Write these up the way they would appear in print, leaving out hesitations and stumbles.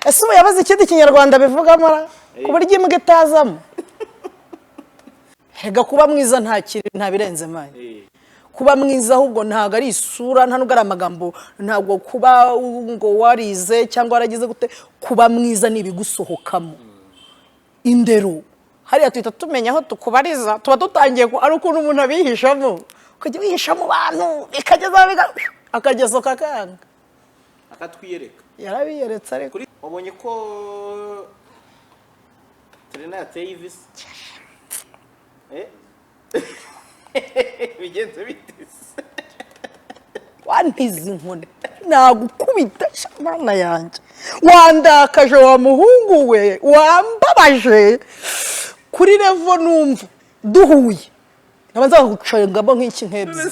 ese ubu yabaze ikindi kinyarwanda bivugamo ku buryo imbwa itazamo hega kuba mwiza nta birenze mani kuba mwiza ahubwo ntago ari isura nta nubwo ari amagambo ntago kuba ngo warize cyangwa waragize gute kuba mwiza nibigusohokamo indero hariya tuhita tumenya aho tukubariza tuba dutangiye ari ukuntu umuntu abihishamo ukajya wihisha mu bantu bikageza akageso kakanga akatwiyereka yarabiyeretse ariko wabonye ko Serena yateye ivisi bigenze bitese wantize inkoni nagukubita shamana yanjye wandakaje wa muhungu we wambabaje kuri revo numva duhuye nabanza gucengamo nk'iki nkebye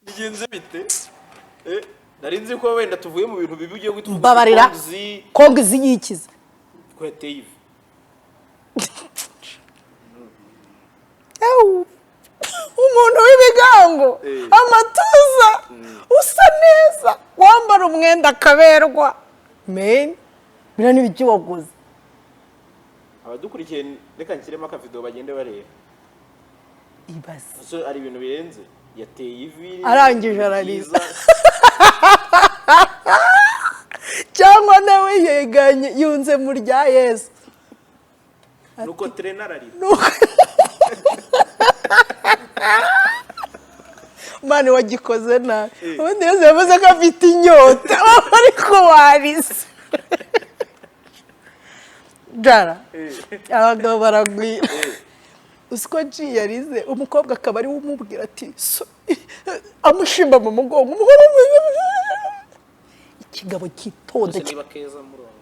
bigenze bite narinzi ko wenda tuvuye mu bintu bibi ugiye gutuvuga mbabarira kongizi yikiza ko yateye ivi umuntu w'ibigango amatuza usa neza wambara umwenda akaberwa men bira n'ibiki waguze abadukurikiye reka nshyiremo akavido bagende bareba ibaze so ari ibintu birenze yateye ivi arangije arariza cyangwa nawe yeganye yunze mu rya Yesu nuko Serena ararira mani wagikoze nabi ubundi Yesu yavuze ko afite inyota ariko warize jara abagabo baragwira usiko yarize umukobwa akaba ari umubwira ati amushimba mu mugongo ikigabo kitonde niba Keza murongo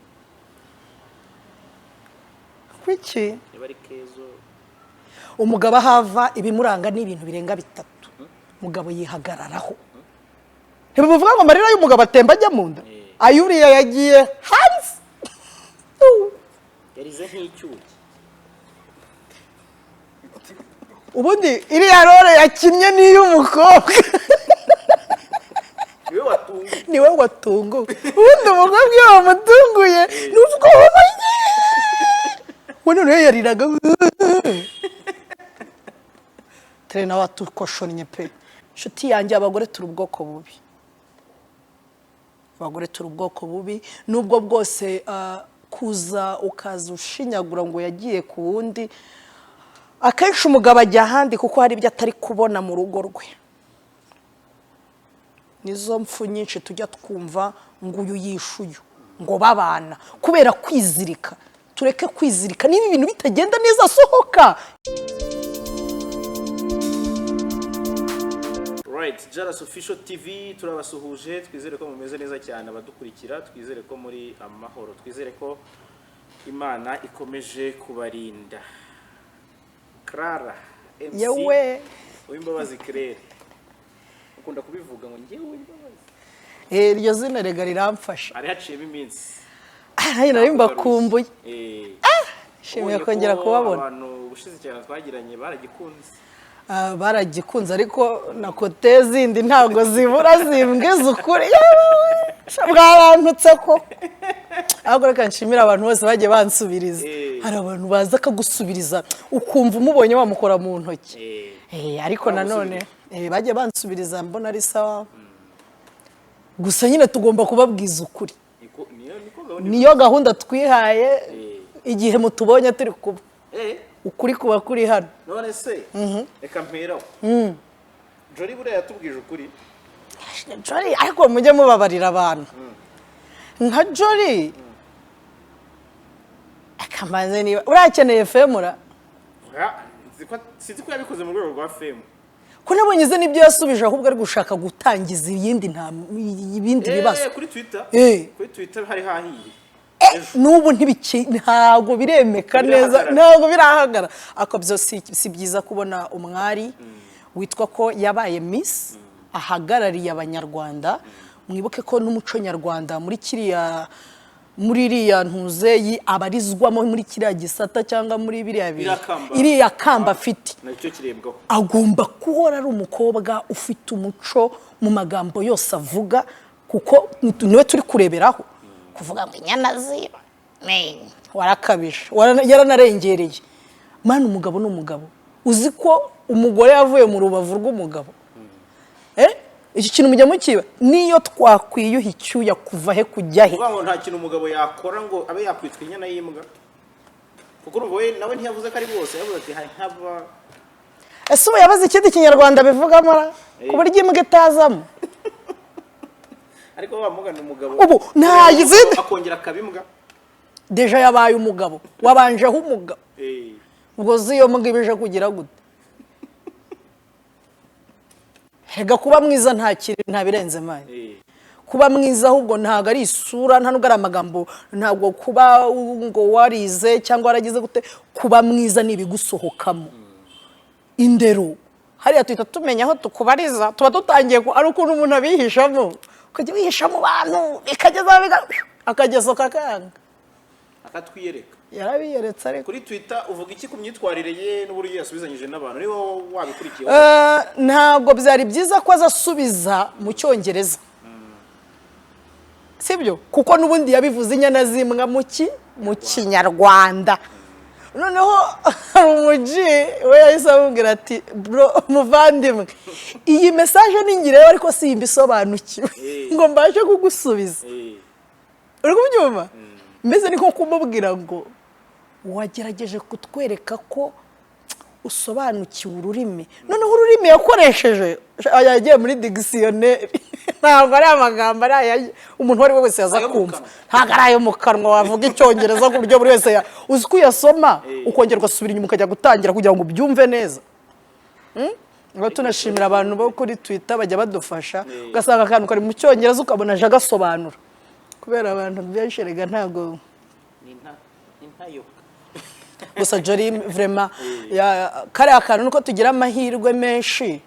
kwiki niba ari Kezo umugabo ahava ibimuranga ni ibintu birenga bitatu umugabo yihagararaho ntibivuga ngo amarira y'umugabo atemba ajya mu nda ayuriya yagiye hanze yarize nk'icyuki ubundi iriya role yakinnye n'iy'umukobwa niwe watunguwe ubundi umukobwa iyo wamutunguye n'uvuga we noneho yariraga Serena watukoshonnye pe inshuti yanjye abagore turi ubwoko bubi abagore turi ubwoko bubi nubwo bwose kuza ukaza ushinyagura ngo yagiye ku wundi akenshi umugabo ajya ahandi kuko hari ibyo atari kubona mu rugo rwe nizo mpfu nyinshi tujya twumva ngo uyu yishuyu ngo babana kubera kwizirika tureke kwizirika niba ibintu bitagenda neza sohoka right JALAS official TV turabasuhuje twizere ko mumeze neza cyane abadukurikira twizere ko muri amahoro twizere ko Imana ikomeje kubarinda CLARA MC yewe uwimbabazi Claire ukunda kubivuga ngo ngiye uwimbabazi iryo zina rega riramfasha ari haciyemo iminsi nari mbakumbuye shimiye kongera kubabona abantu ubushize cyane twagiranye baragikunze ariko na kote zindi ntago zibura zimbwiza ukuri bwarantutse ko ahubwo reka nshimira abantu bose bagiye bansubiriza hari abantu baza akagusubiriza ukumva umubonye wamukora mu ntoki ariko nanone bagiye bansubiriza mbona ari sawa gusa nyine tugomba kubabwiza ukuri niyo gahunda twihaye igihe mutubonye turi kuba ukuri kuba kuri hano none se reka mperaho Jolly buriya yatubwije ukuri Jolly ariko mujye mubabarira abantu nka Jolly akamanze niba urakeneye femura sinzi ko yabikoze mu rwego rwa femu ko nabonye ze nibyo yasubije ahubwo ari gushaka gutangiza ibindi bibazo kuri Twitter hari hahiye nubu ntago biremeka neza ntago birahagara akabyo si byiza kubona umwari witwa ko yabaye Miss ahagarariye abanyarwanda mwibuke ko n'umuco nyarwanda muri iriya ntuzeyi abarizwamo muri kiriya gisata cyangwa muri iriya kamba afite agomba kuhora ari umukobwa ufite umuco mu magambo yose avuga kuko niwe turi kureberaho kuvuga ngo inyana ziba warakabije yaranarengereye mana umugabo n'umugabo uzi ko umugore yavuye mu rubavu rw'umugabo iki kintu mujya mukiba niyo twakwiyuha icyuya kuva he kujya he ngo nta kintu umugabo yakora ngo abe yakwitwa inyana y'imbwa kuko we nawe ntiyavuze ko ari bose yavuze ati hari nk'aba ese ubu yabaze ikindi kinyarwanda bivugamo ku buryo imbwa itazamo ariko wamugana umugabo ubu nta izindi akongera akabimbwa deja yabaye umugabo wabanjeho umugabo ubwo ziyo mbwa ibije kugira gute hega kuba mwiza nta birenze mani kuba mwiza ahubwo ntago ari isura nta nubwo ari amagambo ntabwo kuba ngo warize cyangwa waragize gute kuba mwiza nibigusohokamo indero hariya tuhita tumenya aho tukubariza tuba dutangiye ari ukuntu umuntu abihishamo ukajya wihisha mu bantu bikageza akageso kakanga akatwiyereka yarabiyeretse ariko kuri Twitter uvuga iki ku myitwarire ye n'uburyo yasubizanyije n'abantu niba wabikurikiye ntabwo byari byiza ko azasubiza mu cyongereza sibyo kuko nubundi yabivuze inyana zimwa mu kinyarwanda noneho umuji we yahise amubwira ati bro muvandimwe iyi message ningireyo ariko simbisobanukiwe ngo mbashe kugusubiza uri kubyumva mbese niko kumubwira ngo wagerageje kutwereka ko usobanukiwe ururimi noneho ururimi yakoresheje yagiye muri dictionnaire ntabwo ari amagambo ari umuntu wari wese yaza kumva ntabwo ari ayo mu kanwa wavuga icyongereza ku buryo buri wese uzi ko uyasoma ukongera ugasubira inyuma ukajya gutangira kugira ngo ubyumve neza ngo tunashimira abantu bo kuri Twitter bajya badufasha ugasanga akantu kari mu cyongereza ukabona aje agasobanura kubera abantu benshi rega ntabwo intayo gusa Jori vraiment kare akantu nuko tugira amahirwe menshi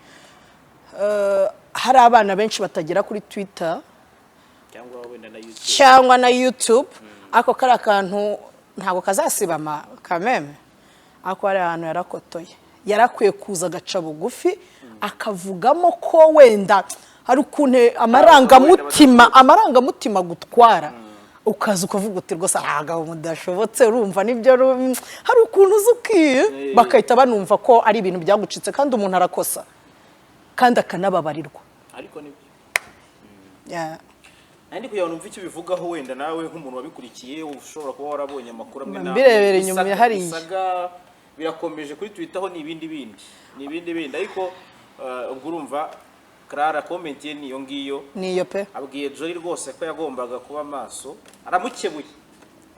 hari abana benshi batagera kuri Twitter cyangwa na YouTube ako kare akantu ntabwo kazasibama kameme ako ari ahantu yarakotoye yarakwiye kuza agaca bugufi akavugamo ko wenda hari ukuntu amarangamutima gutwara ukaza ukavuga uti rwose ahagaho mudashobotse urumva nibyo hari ukuntu uzukiye bakahita banumva ko ari ibintu byagucitse kandi umuntu arakosa kandi akanababarirwa ariko nibyo nandi kugira ngo numve icyo bivugaho wenda nawe nk'umuntu wabikurikiye ushobora kuba warabonye amakuru amwe birebere inyuma hari birakomeje kuri Twitter ho ni ibindi ariko ubwo urumva CLARA comment ye niyo ngiyo niyo pe abwiye Jori rwose ko yagombaga kuba maso aramukebuye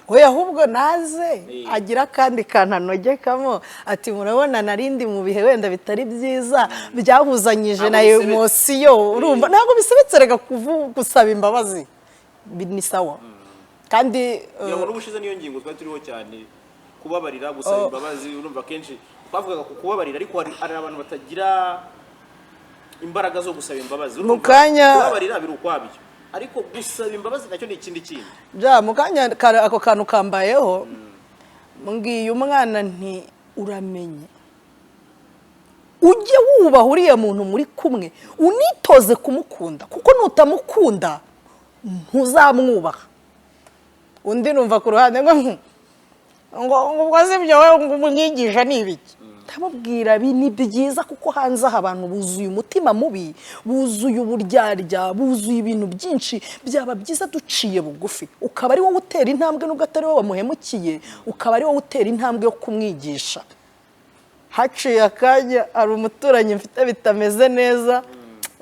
we ahubwo naze agira kandi kananogekamo ati murabona narindi mu bihe wenda bitari byiza byahuzanyije na emotion urumva ntabwo bisebetserega gusaba imbabazi ni sawa kandi ngo n'ubushize niyo ngingo twari turiho cyane kubabarira gusaba imbabazi urumva kenshi twavugaga ku kubabarira ariko hari abantu batagira imbaraga zo gusaba imbabazi mukanya kubabarira biri ukwabyo ariko gusaba imbabazi nacyo ni ikindi kintu mukanya ako kantu kambayeho mbwiye umwana nti uramenye ujye wubaha uriya muntu muri kumwe unitoze kumukunda kuko nutamukunda ntuzamwubaha undi numva ku ruhande ngo ubwaze ibyo wowe ngo umwigisha ni ibiki ndamubwira ni byiza kuko hanze aha abantu buzuye umutima mubi buzuye uburyarya buzuye ibintu byinshi byaba byiza duciye bugufi ukaba ari wowe utera intambwe nubwo atari wowe wamuhemukiye ukaba ari wowe utera intambwe yo kumwigisha haciye akanya ari umuturanyi mfite bitameze neza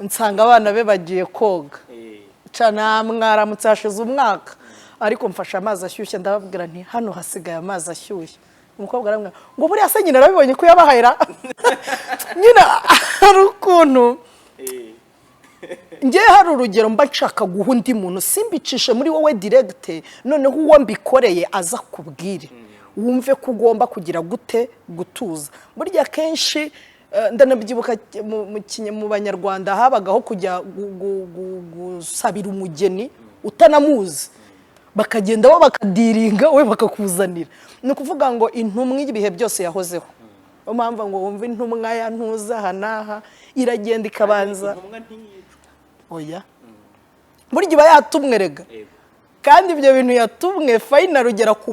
nsanga abana be bagiye koga cana mwaramutse hashize umwaka ariko mfasha amazi ashyushye ndababwira nti hano hasigaye amazi ashyushye umukobwa aramwe ngo buriya se nyina arabibonye ko yabahayira nyina hari ukuntu ngewe hari urugero mba nshaka guha undi muntu simbicishe muri wowe direct noneho uwo mbikoreye aza kubwire wumve ko ugomba kugira gute gutuza burya kenshi ndanabyibuka mu banyarwanda habagaho kujya gusabira umugeni utanamuzi bakagenda bo bakadiringa we bakakuzanira ni ukuvuga ngo intumwa ibihe byose yahozeho mpamvu ngo wumve intumwa ya ntuza hanaha iragenda ikabanza oya burya iba yatumwe rega kandi ibyo bintu yatumwe final ugera ku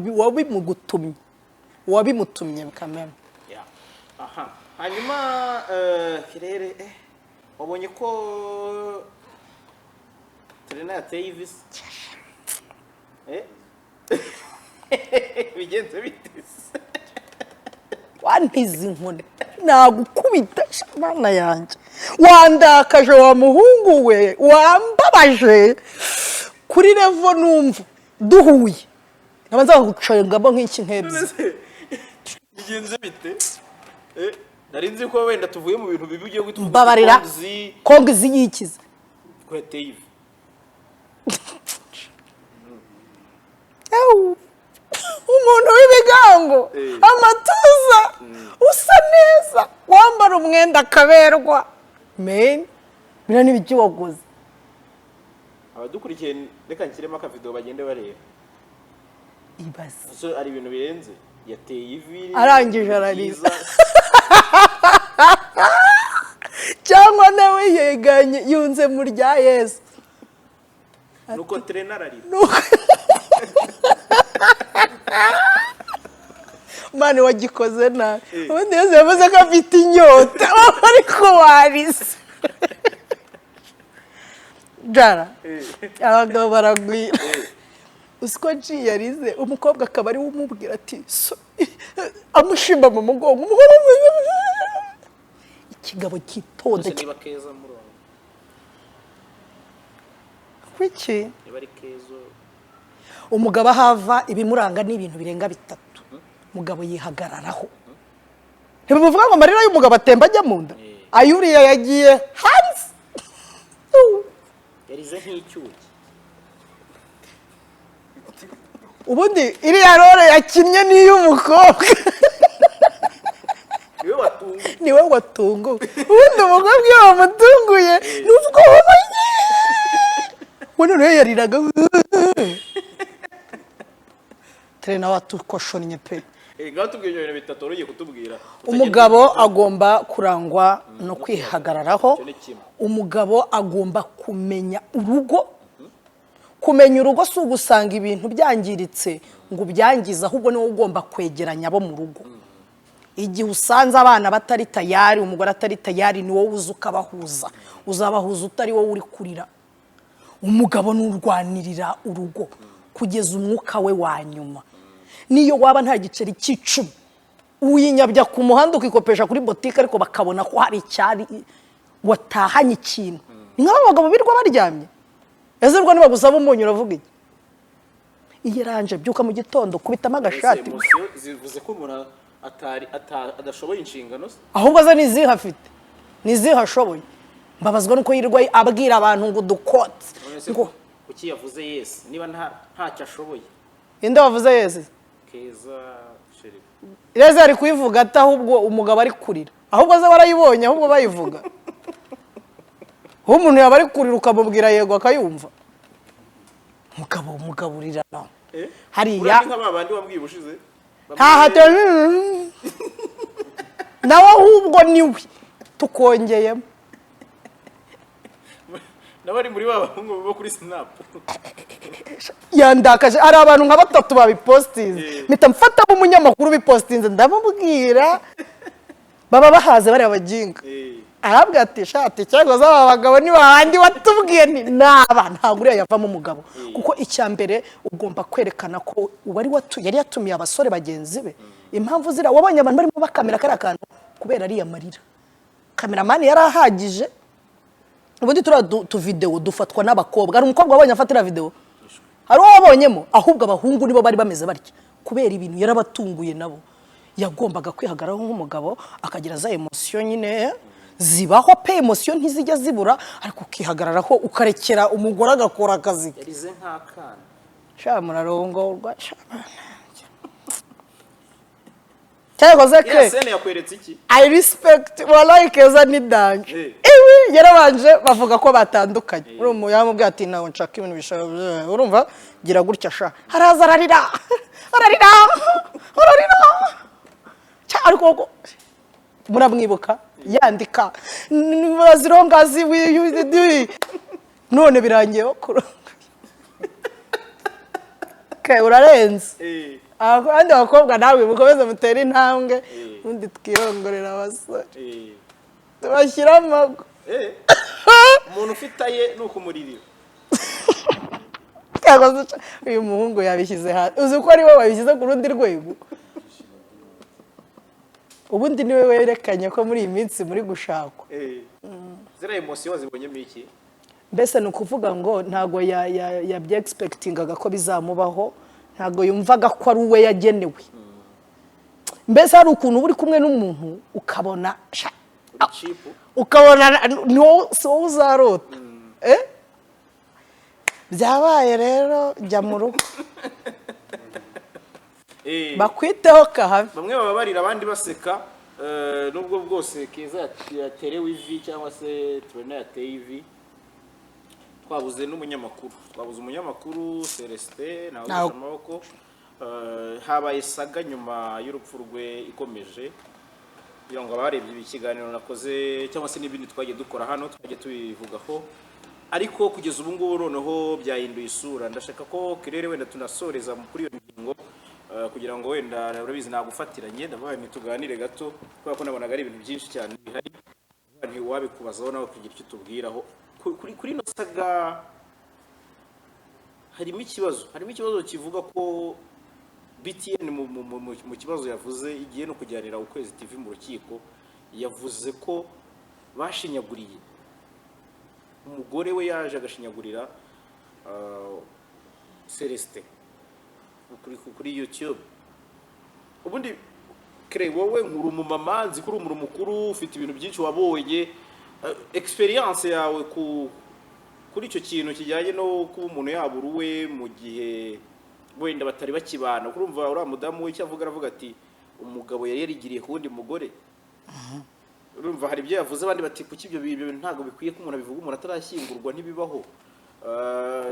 wabimutumye kameme. Aha, hanyuma kirere wabonye ko Trena yateye ivisi bigenze bitese wantize inkoni nagukubita mana yanjye wandakaje wa muhungu we wambabaje kuri levo numva duhuye nabanza gucengamo nk'iki nkebye bigenze bite narinzi ko wenda tuvuye mu bintu bibi ugiye gutuvuga mbabarira kongizi yikiza ko yateye ivi umuntu w'ibigango amatuza usa neza wambara umwenda akaberwa men bira n'ibiki waguze abadukurikiye reka nkiremo akavideo bagende bareba ibaze so ari ibintu birenze yateye ivi arangije arariza cyangwa nawe yeganye yunze mu rya Yesu nuko Trena ararira mani wagikoze nabi ubundi Yesu yavuze ko afite inyota ariko warize jara abagabo baragwira usiko yarize umukobwa akaba ari umubwira ati amushimba mu mugongo ikigabo kitonde niba Keza murongo kwiki niba ari Kezo umugabo ahava ibimuranga n'ibintu birenga bitatu umugabo yihagararaho ntibivuga ngo amarira y'umugabo atemba ajya mu nda ayuriya yagiye hanze yarize nk'icyuki ubundi iriya role yakinnye n'iy'umukobwa niwe watunguwe ubundi umukobwa iyo wamutunguye n'ubwo wabanye wano rero yariraga Trena watukoshonnye pe ngaho tubwiye ibintu bitatu ugiye kutubwira umugabo agomba kurangwa no kwihagararaho umugabo agomba kumenya urugo si ugusanga ibintu byangiritse ngo byangize ahubwo niwe ugomba kwegeranya abo mu rugo igihe usanze abana batari tayari umugore atari tayari ni wowe uza ukabahuza uzabahuza utari wowe uri kurira umugabo n'urwanirira urugo kugeza umwuka we wa nyuma niyo waba nta giceri cy'icumi uyinyabya ku muhanda ukikopesha kuri botike ariko bakabona ko hari icyari watahanye ikintu ni nk'abagabo birirwa baryamye ese rwo nibagusaba umunyu uravuga iki iyeranje byuka mu gitondo kubitamo agashati zivuze ko umuntu adashoboye inshingano ahubwo ze nizihe afite nizihe ashoboye mbabazwa nuko yirirwa abwira abantu ngo dukotse ngo kuki yavuze Yesu niba ntacyo ashoboye inde wavuze Yesu Keza Ashyira Yesu ari kuyivuga ati ahubwo umugabo ari kurira ahubwo ze warayibonye ahubwo bayivuga umuntu yaba ari kurira ukamubwira yego akayumva umugaburira hariya nk'abandi wambwiye ubushize nawe ahubwo niwe tukongeyemo nabari muri babahungu bo kuri Snap yandakaje ari abantu nka batatu babipostinze mpita mfata umunyamakuru bipostinze ndamubwira baba bahaze bari abajinga arabwira ati shati cyangwa z'aba bagabo ni bahandi watubwiye ni naba ntabwo uriya yavamo umugabo kuko icya mbere ugomba kwerekana ko yari yatumiye abasore bagenzi be impamvu zira wabonye abantu barimo bakamera kari akantu kubera ari amarira kameramani yari ahagije ubundi tuvideo dufatwa n'abakobwa ari umukobwa wabonye afatira video hari uwo wabonyemo ahubwo abahungu nibo bari bameze barya kubera ibintu yarabatunguye nabo yagombaga kwihagararaho nk'umugabo akagira za emotion nyine zibaho pe emotion ntizijya zibura ariko ukihagararaho ukarekera umugore agakora akazi yarize nk'akana sha murarongorwa Keza ke Yasene yakweretse iki I respect wallahi Keza ni danje iwi yarabanje bavuga ko batandukanye urumva yamubwiye ati nawe nshaka ibintu bishaka urumva gira gutya sha haraza ararira ariko muramwibuka yandika bazirongazi none birangiye kuronga okay urarenze abandi bakobwa nawe mukomeze mutera intambwe undi twirongorera abasore tubashyira amago umuntu ufitaye nuko muririra uyu muhungu yabishyize hasi uzi ko ari we wabishyize ku rundi rwego ubundi niwe werekanye ko muri iyi minsi muri gushakwa zira emotion wazibonyemo iki mbese ni ukuvuga ngo ntago yabyeexpectingaga ko bizamubaho ntago yumvaga ko ari we yagenewe mbese hari ukuntu uri kumwe n'umuntu ukabona so uzarota byabaye rero jya mu rugo bakwiteho kahabi bamwe babarira abandi baseka nubwo bwose Keza yaterewe ivi cyangwa se Trena yateye ivi twabuze umunyamakuru Celestin nawe amaboko habaye saga nyuma y'urupfu rwe ikomeje kugira ngo abarebye ikiganiro nakoze cyangwa se n'ibindi twagiye dukora hano twagiye tubivugaho ariko kugeza ubu ngubu noneho byahinduye isura ndashaka ko kirere wenda tunasoreza kuri iyo ngingo kugira ngo wenda urabizi nagufatiranye ndabaye tuganire gato kubera ko nabonaga ari ibintu byinshi cyane bihari nti wabikubazaho nawe kugira icyo tubwiraho kuri no saga harimo ikibazo kivuga ko BTN mu kibazo yavuze igiye no kujyanira ukwezi TV mu rukiko yavuze ko bashinyaguriye umugore we yaje agashinyagurira Celestin kuri YouTube ubundi kire wowe nkuru umumama nzi kuri umuru mukuru ufite ibintu byinshi wabonye experience yawe kuri icyo kintu kijyanye no kuba umuntu yaburuwe mu gihe wenda batari bakibana kurumva ura mudamu we cyavuga aravuga ati umugabo yari yarigiriye ku wundi mugore urumva hari ibyo yavuze abandi bati kuki ibyo bintu ntago bikwiye ko umuntu abivuga umuntu atarashyingurwa ntibibaho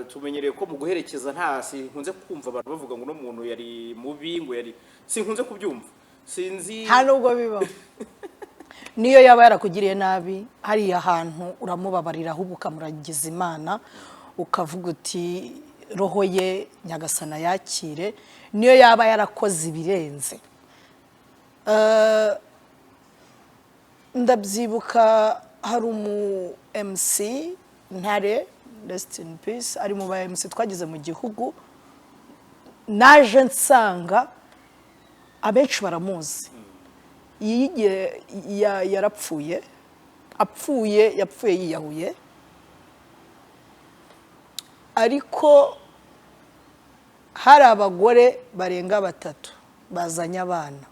tumenyereye ko mu guherekeza ntasi nkunze kumva abantu bavuga ngo no muntu yari mubi ngo yari sinkunze kubyumva sinzi nubwo bibaho niyo yaba yarakugiriye nabi hari ahantu uramubabarira ahubwo ukamuragiza Imana ukavuga uti roho ye nyagasana yakire niyo yaba yarakoze ibirenze ndabyibuka hari umu MC Ntare rest in peace ari mu ba MC twagize mu gihugu naje nsanga abenshi baramuzi yarapfuye yapfuye yiyahuye ariko hari abagore barenga 3 bazanye abana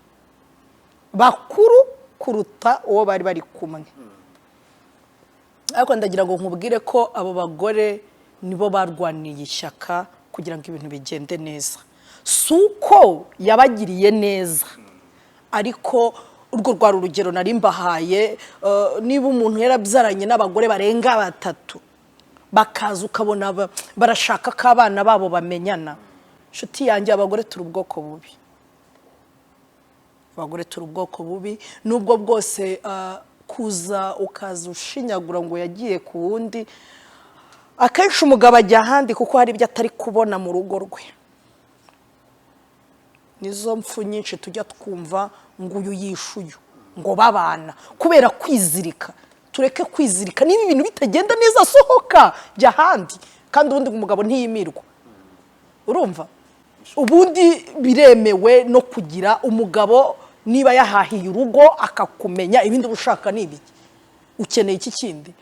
bakuru kuruta uwo bari bari kumwe ariko ndagira ngo nkubwire ko abo bagore nibo barwaniye ishyaka kugira ngo ibintu bigende neza suko yabagiriye neza ariko urwo rwari urugero nari mbahaye niba umuntu yarabyaranye n'abagore barenga 3 bakaza ukabona barashaka ko abana babo bamenyana nshuti yanjye abagore turi ubwoko bubi nubwo bwose kuza ukaza ushinyagura ngo yagiye ku wundi akenshi umugabo ajya ahandi kuko hari ibyo atari kubona mu rugo rwe nizo mpfu nyinshi tujya twumva ngo uyu yishuyu ngo babana kubera kwizirika tureke kwizirika niba ibintu bitagenda neza sohoka jya ahandi kandi ubundi umugabo ntiyimirwa urumva ubundi biremewe no kugira umugabo niba yahahiye urugo akakumenya ibindi ushaka nibiki ukeneye iki kindi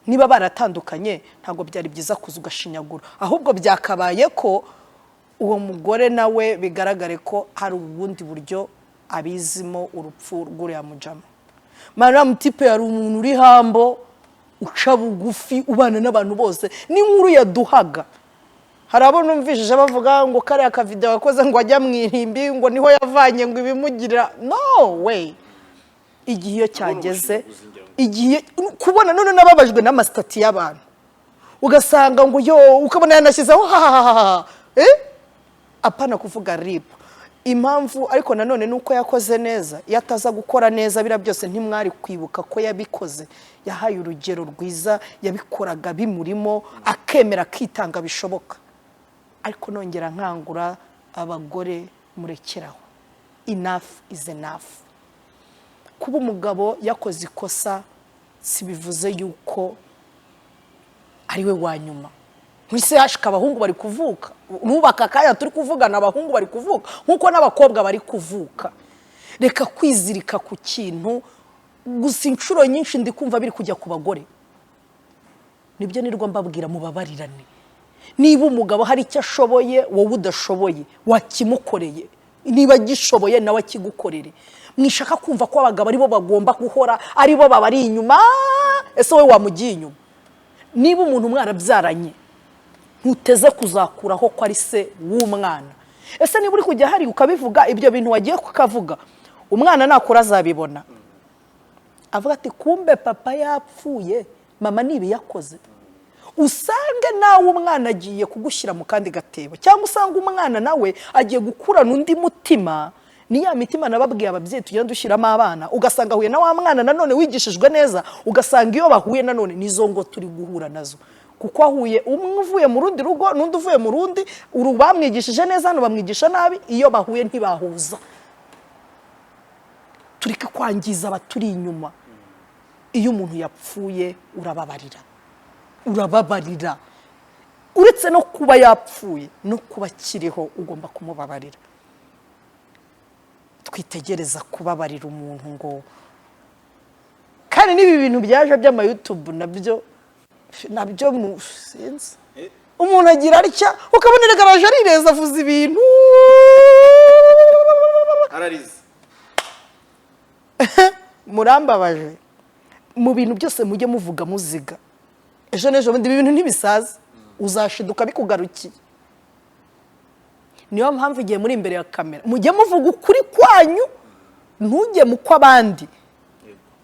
niba baratandukanye ntago byari byiza kuza ugashinyagura ahubwo byakabaye ko uwo mugore nawe bigaragare ko hari ubundi buryo abizimo urupfu rw'uriya mujama mara mutipe yari umuntu uri hambo uca bugufi ubana n'abantu bose n'inkuru yaduhaga harabo numvishije bavuga ngo kare aka video wakoze ngo ajya mwirimbi ngo niho yavanye ngo ibimugira no way igihe cyageze igihe kubona none nababajwe n'amastati y'abantu ugasanga ngo yo ukabona yanashyizeho apana kuvuga rip impamvu ariko nanone nuko yakoze neza yataza gukora neza bira byose ntimwari kwibuka ko yabikoze yahaye urugero rwiza yabikoraga bimurimo akemera kwitanga bishoboka ariko nongera nkangura abagore murekeraho. Enough is enough. Kuba umugabo yakoze ikosa sibivuze yuko ari we wanyuma. Mwise hashika abahungu bari kuvuka, nubaka kaya turi kuvugana abahungu bari kuvuka nkuko n'abakobwa bari kuvuka. Reka kwizirika ku kintu gusa inshuro nyinshi ndi kumva biri kujya ku bagore. Nibyo nirwa mbabwira mubabarirane. Niba umugabo hari icyo ashoboye wowe udashoboye wakimukoreye, niba gishoboye nawe akigukorere. Mwishaka kumva ko abagabo ari bo bagomba guhora ari bo babari inyuma, ese wowe wamugiye inyuma. Niba umuntu mwarabyaranye ntuteze kuzakuraho ko ari se w'umwana, ese niba uri kujya hari ukabivuga ibyo bintu wagiye kukavuga, umwana nakura azabibona avuga ati kumbe papa yapfuye, mama nibi yakoze. Usange nawe umwana agiye kugushyira mu kandi gatebo, cyangwa usanga umwana nawe agiye gukurana undi mutima. Ni ya mitima nababwiye ababyeyi tugenda dushyiramo abana, ugasanga huye na wa mwana nanone wigishijwe neza, ugasanga iyo bahuye nanone nizo ngo turi guhura nazo, kuko ahuye umwe uvuye mu rundi rugo n'undi uvuye mu rundi, bamwigishije neza hano bamwigisha nabi, iyo bahuye ntibahuza. Tureke kwangiza abaturi inyuma. Iyo umuntu yapfuye urababarira, urababarira. Uretse no kuba yapfuye no kuba kiriho ugomba kumubabarira. Twitegereza kubabarira umuntu ngo kandi nibi bintu byaje by'ama YouTube nabyo sinzi. Umuntu agira aricya ukabonera garaje arireza avuza ibintu ararize. Murambabaje mu bintu byose mujye muvuga muziga. Ejo nejo bundi ibintu ntibisaza, uzashiduka bikugarukiye. Niyo mpamvu igiye muri imbere ya kamera mujye muvuga ukuri kwanyu, ntujye mu kw'abandi.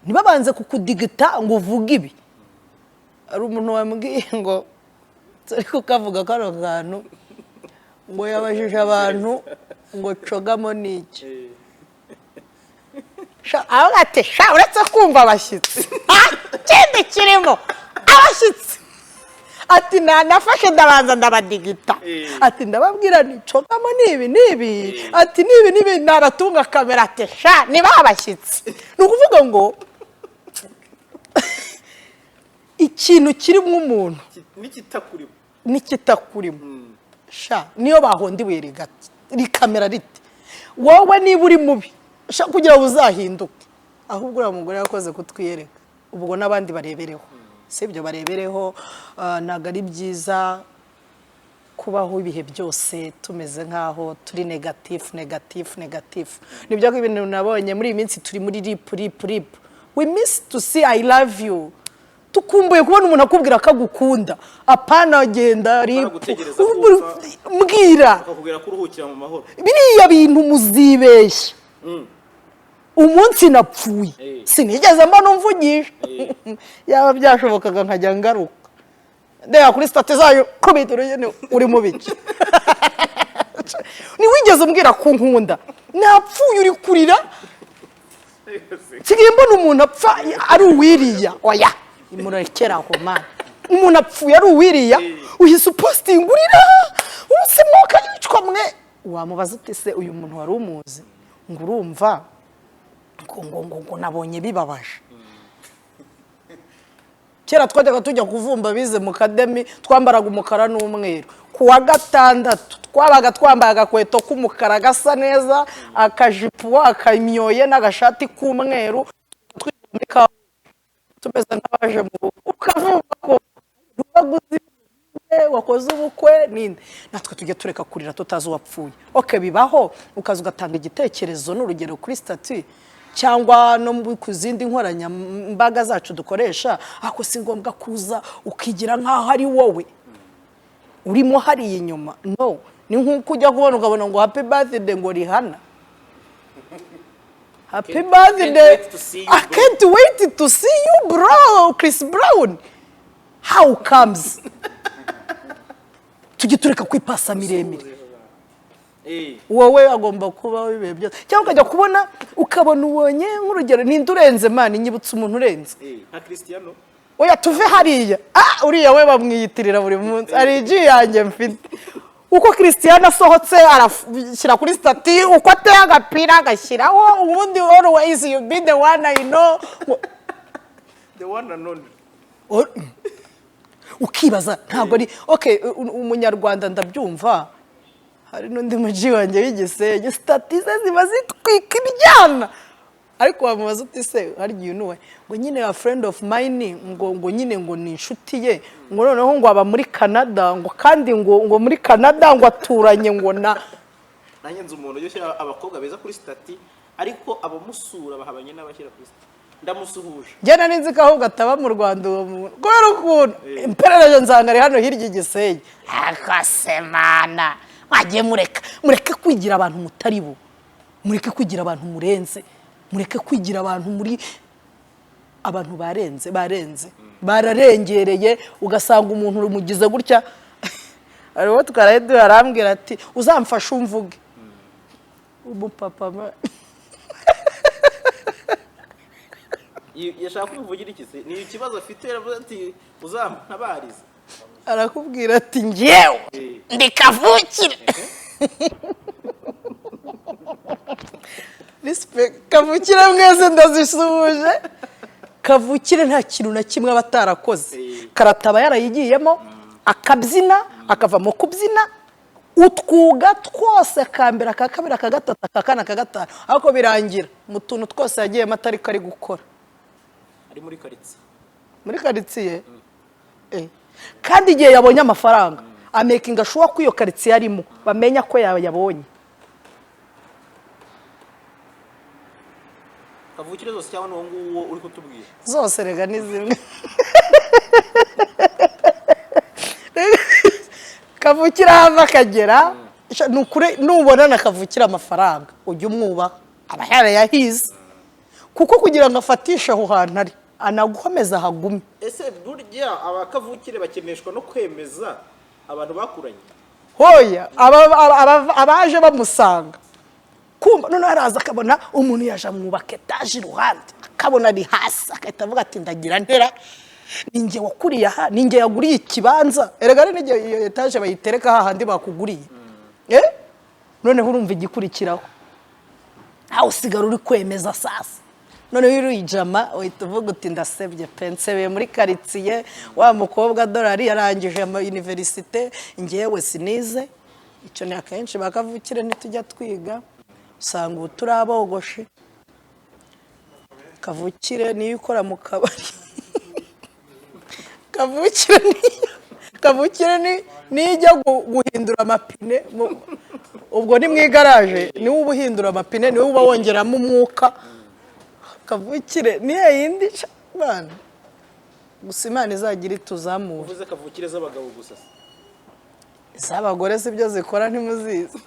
Nibabanze kukudigita ngo uvuge ibi. Ari umuntu wambwiye ngo turi kukavuga kano kantu ngo yabajije abantu ngo cogamo niki. Aho ate uretse kumva abashyitsi kindi kirimo abashyitsi ati nafashe ndabanza ndabadigita ati ndababwira nicogamo nibi ati nibi naratunga kamera ati niba abashyitsi. Ni ukuvuga ngo ikintu kirimo umuntu nikitakurimo niyo bahondiwe rikamera riti wowe niba uri mubi kugira ngo uzahinduke, ahubwo uriya mugore yakoze kutwiyereka, ubwo n'abandi barebereho. Sibyo barebereho. Ntabwo ari byiza kubaho ibihe byose tumeze nkaho turi negative. Nibyo ko ibintu nabonye muri iyi minsi turi muri rip. We miss to see I love you. Tukumbuye kubona umuntu akubwira ko agukunda, apana agenda mbwira akakubwira ko uruhukira mu mahoro. Biriya bintu muzibeshya. Umunsi napfuye sinigeze mbona umvugisha. Yaba byashobokaga nkajya ngaruka ndeba kuri state zayo kubita uri mu biki. Niwigeze umbwira ko nkunda, napfuye uri kurira. Sigiye mbona umuntu apfa ari uwiriya. Oya murekeraho man, umuntu apfuye ari uwiriya uhise uposting urira umunsi mwoka yicwa mwe. Wamubaza uti se uyu muntu wari umuzi ngo urumva ngo nabonye bibabaje. Kera twajyaga tujya kuvumba bize mu kademi, twambaraga umukara n'umweru. Kuwa gatandatu twabaga twambaye agakweto k'umukara gasa neza, akajipo akamyoye n'agashati k'umweru, tumeze nk'abaje mu ukavumba ko rubaguzi wakoze ubukwe ninde. Natwe tujye tureka kurira tutazi uwapfuye. Okay, bibaho ukaza ugatanga igitekerezo n'urugero kuri statut cyangwa no ku zindi nkoranya mbaga zacu dukoresha, ako si ngombwa kuza ukigira nkaho ari wowe urimo hari inyuma. No, ni nkuko ujya kubona ukabona ngo happy birthday ngo Rihana. Happy birthday. I can't wait to see you bro, Chris Brown. How comes? Tujye tureka kwipasa miremire. Wowe agomba kuba wibe byose. Cyangwa ukajya kubona ukabona ubonye nk'urugero n'indurenze man inyibutsa umuntu urenze. Nka Cristiano. Oya tuve hariya. Uriya we bamwiyitirira buri munsi. Ari igi yanjye mfite. uko Cristiano asohotse arashyira kuri stati uko ateye agapira agashyiraho ubundi always you be the one I know the one and only ukibaza ntabwo ari okay umunyarwanda ndabyumva hari n'undi muji wanjye w'igisenge stati ze ziba zitwika ibyana ariko wamubaza uti se hari igihe unuwe ngo nyine a friend of mine ngo nyine ngo ni inshuti ye ngo noneho ngo aba muri Canada ngo kandi ngo muri Canada ngo aturanye ngo nanjye nzi umuntu yoshyira abakobwa beza kuri stati ariko abamusura bahabanye n'abashyira kuri stati ndamusuhuje njye ninzi ko ahubwo ataba mu Rwanda uwo muntu kubera ukuntu imperereje nzangare hano hirya igisenge akasemana wagiye mureke kwigira abantu mutari bo mureke kwigira abantu murenze mureke kwigira abantu muri abantu barenze bararengereye ugasanga umuntu rumugize gutya ariwo twaraye arambwira ati uzamfasha umvuge umupapa yashaka kumuvugira iki se ni ikibazo afite aravuga ati uzamtabarize arakubwira ati ngewe ndi kavukire respect kavukire mwese ndazisuhuje kavukire nta kintu na kimwe abatarakoze karataba yarayigiyemo akabyina akava mu kubyina utwuga twose akambira akakabira akagatata akakana akagatanu ariko birangira mu tuntu twose yagiyemo atari kari gukora ari muri karitsiye kandi igihe yabonye amafaranga amakinga shuwa ko iyo karitsiye arimo bamenya ko yabonye kavukire zose cyangwa n'uwo nguwo uri kutubwira zose rega ni zimwe kavukira hava akagera nubona na kavukira amafaranga ujya umwubaha aba yarayahize kuko kugira ngo afatishe aho hantu ari anagukomeza hagume ese burya abakavukire bakeneshwa no kwemeza abantu bakuranye hoya abaje bamusanga kumva none araza akabona umuntu yaje amwubaka etaje iruhande akabona ari hasi akahita avuga ati ndagira ntera ninjye wakuriye aha ninjye yaguriye ikibanza erega ari n'ijye iyo etaje bayitereka hahandi bakuguriye noneho urumva igikurikiraho aho usigara uri kwemeza sasa noneho uruyijama uhita uvuga uti ndasebye pensebeye muri karitsiye wa mukobwa dolari yarangije ama universite ngewe sinize icyo ni akenshi bakavukire ntitujya twiga usanga ubu turabogoshe kavukire niyo ukora mu kabari kavukire nijya guhindura amapine ubwo ni mu igaraje niwe uba uhindura amapine niwe uba wongeramo umwuka kavukire niyo yindi bana gusa Imana izagira ituzamura uvuze kavukire z'abagabo gusa iz'abagore sibyo zikora ntimuzizi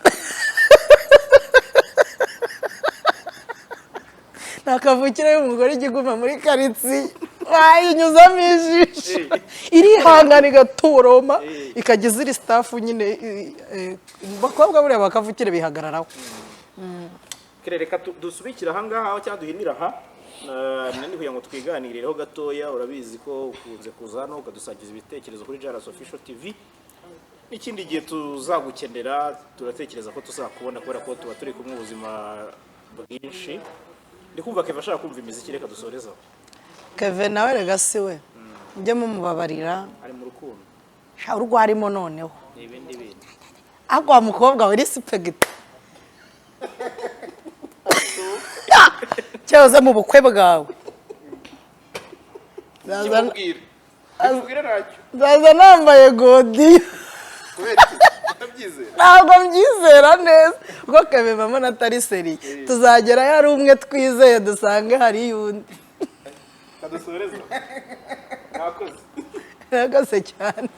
nakavukire y'umugore igiguma muri karitsiye wayinyuzamo ijisho irihangana igaturoma ikageza iri staff nyine bakobwa buriya bakavukire bihagararaho reka dusubikira aha ngaha cyangwa duhinira aha nandi kugira ngo twiganireho gatoya urabizi ko ukunze kuza hano ukadusangiza ibitekerezo kuri JALAS Official TV n'ikindi gihe tuzagukenera turatekereza ko tuzakubona kubera ko tuba turi kumwe ubuzima bwinshi ndi kumva Keva ashaka kumva imiziki reka dusorezaho Keve nawe rega siwe njye mumubabarira ari mu rukundo urwo arimo noneho ibindi agwa mukobwa we respect cyahoze mu bukwe bwawe zaza nambaye godiyo ntabwo mbyizera neza ubwo Keve mama natari seri tuzagerayo ari umwe twizeye dusange hari yundi kadusoreza mwakoze mwakoze cyane